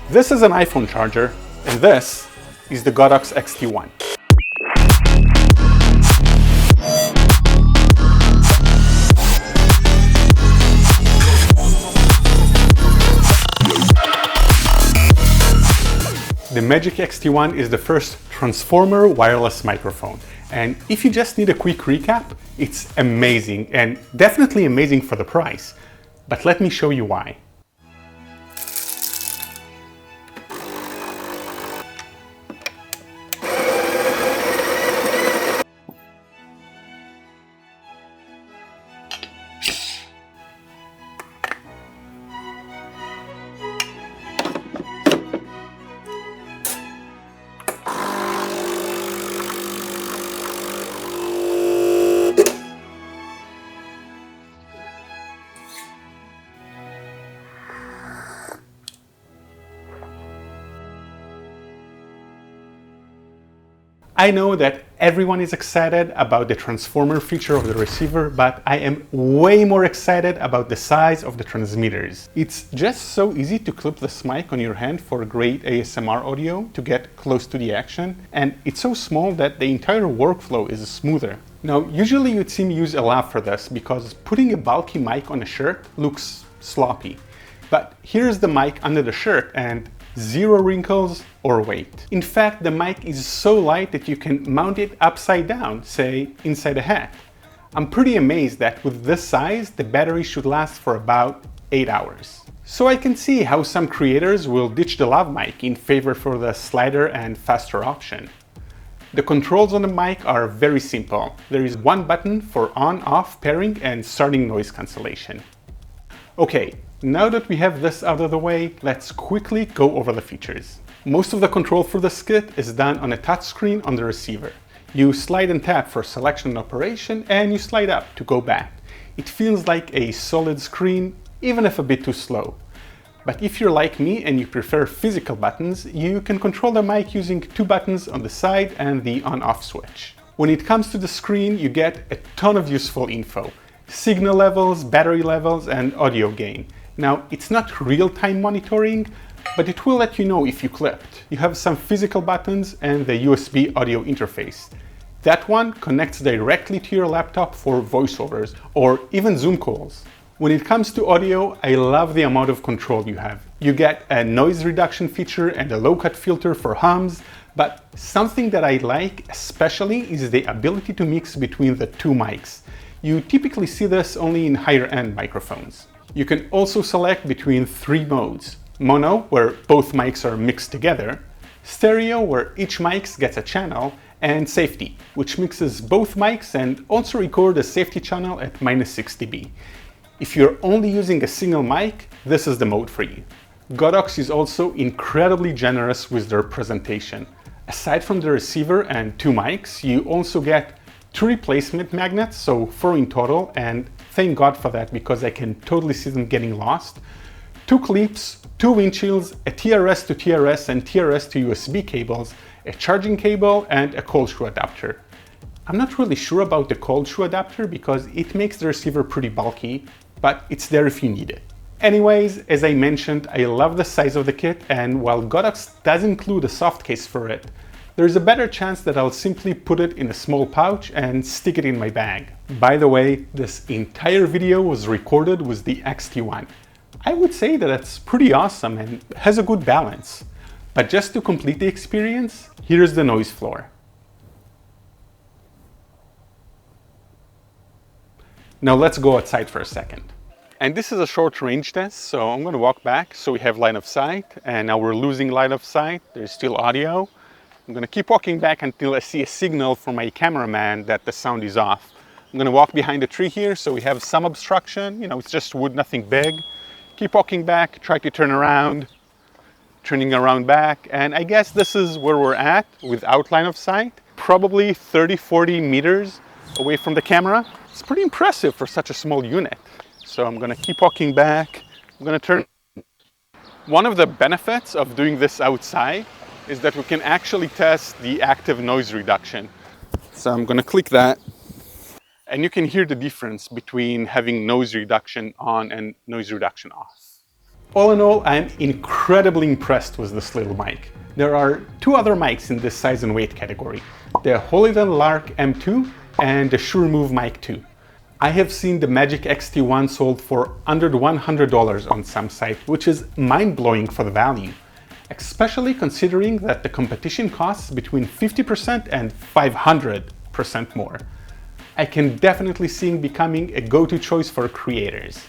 This is an iPhone charger, and this is the Godox XT1. The Magic XT1 is the first transformer wireless microphone. And if you just need a quick recap, it's amazing and definitely amazing for the price. But let me show you why. I know that everyone is excited about the transformer feature of the receiver, but I am way more excited about the size of the transmitters. It's just so easy to clip this mic on your hand for great ASMR audio to get close to the action, and it's so small that the entire workflow is smoother. Now, usually you'd see me use a lab for this because putting a bulky mic on a shirt looks sloppy. But here's the mic under the shirt and zero wrinkles or weight. In fact, the mic is so light that you can mount it upside down, say inside a hat. I'm pretty amazed that with this size, the battery should last for about 8 hours. So I can see how some creators will ditch the lav mic in favor for the slider and faster option. The controls on the mic are very simple. There is one button for on-off pairing and starting noise cancellation. Okay, now that we have this out of the way, let's quickly go over the features. Most of the control for this kit is done on a touchscreen on the receiver. You slide and tap for selection and operation, and you slide up to go back. It feels like a solid screen, even if a bit too slow. But if you're like me and you prefer physical buttons, you can control the mic using two buttons on the side and the on-off switch. When it comes to the screen, you get a ton of useful info. Signal levels, battery levels, and audio gain. Now, it's not real-time monitoring, but it will let you know if you clipped. You have some physical buttons and the USB audio interface. That one connects directly to your laptop for voiceovers or even Zoom calls. When it comes to audio, I love the amount of control you have. You get a noise reduction feature and a low-cut filter for hums, but something that I like especially is the ability to mix between the two mics. You typically see this only in higher-end microphones. You can also select between three modes. Mono, where both mics are mixed together, stereo, where each mic gets a channel, and safety, which mixes both mics and also records a safety channel at -6 dB. If you're only using a single mic, this is the mode for you. Godox is also incredibly generous with their presentation. Aside from the receiver and two mics, you also get 2 replacement magnets, so 4 in total, and thank God for that because I can totally see them getting lost. 2 clips, 2 windshields, a TRS to TRS and TRS to USB cables, a charging cable, and a cold shoe adapter. I'm not really sure about the cold shoe adapter because it makes the receiver pretty bulky, but it's there if you need it. Anyways, as I mentioned, I love the size of the kit, and while Godox does include a soft case for it, there's a better chance that I'll simply put it in a small pouch and stick it in my bag. By the way, this entire video was recorded with the XT1. I would say that it's pretty awesome and has a good balance. But just to complete the experience, here's the noise floor. Now let's go outside for a second. And this is a short range test, so I'm gonna walk back so we have line of sight, and now we're losing line of sight. There's still audio. I'm gonna keep walking back until I see a signal from my cameraman that the sound is off. I'm gonna walk behind the tree here so we have some obstruction. You know, it's just wood, nothing big. Keep walking back, try to turn around, turning around back. And I guess this is where we're at without line of sight. Probably 30-40 meters away from the camera. It's pretty impressive for such a small unit. So I'm gonna keep walking back. I'm gonna turn. One of the benefits of doing this outside is that we can actually test the active noise reduction. So I'm gonna click that, and you can hear the difference between having noise reduction on and noise reduction off. All in all, I'm incredibly impressed with this little mic. There are two other mics in this size and weight category, the Holyden Lark M2 and the Shure Move Mic 2. I have seen the Magic XT1 sold for under $100 on some site, which is mind-blowing for the value, especially considering that the competition costs between 50% and 500% more. I can definitely see it becoming a go-to choice for creators.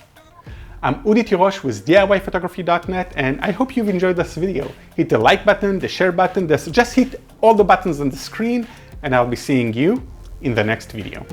I'm Udi Tirosh with DIYPhotography.net, and I hope you've enjoyed this video. Hit the like button, the share button, just hit all the buttons on the screen, and I'll be seeing you in the next video.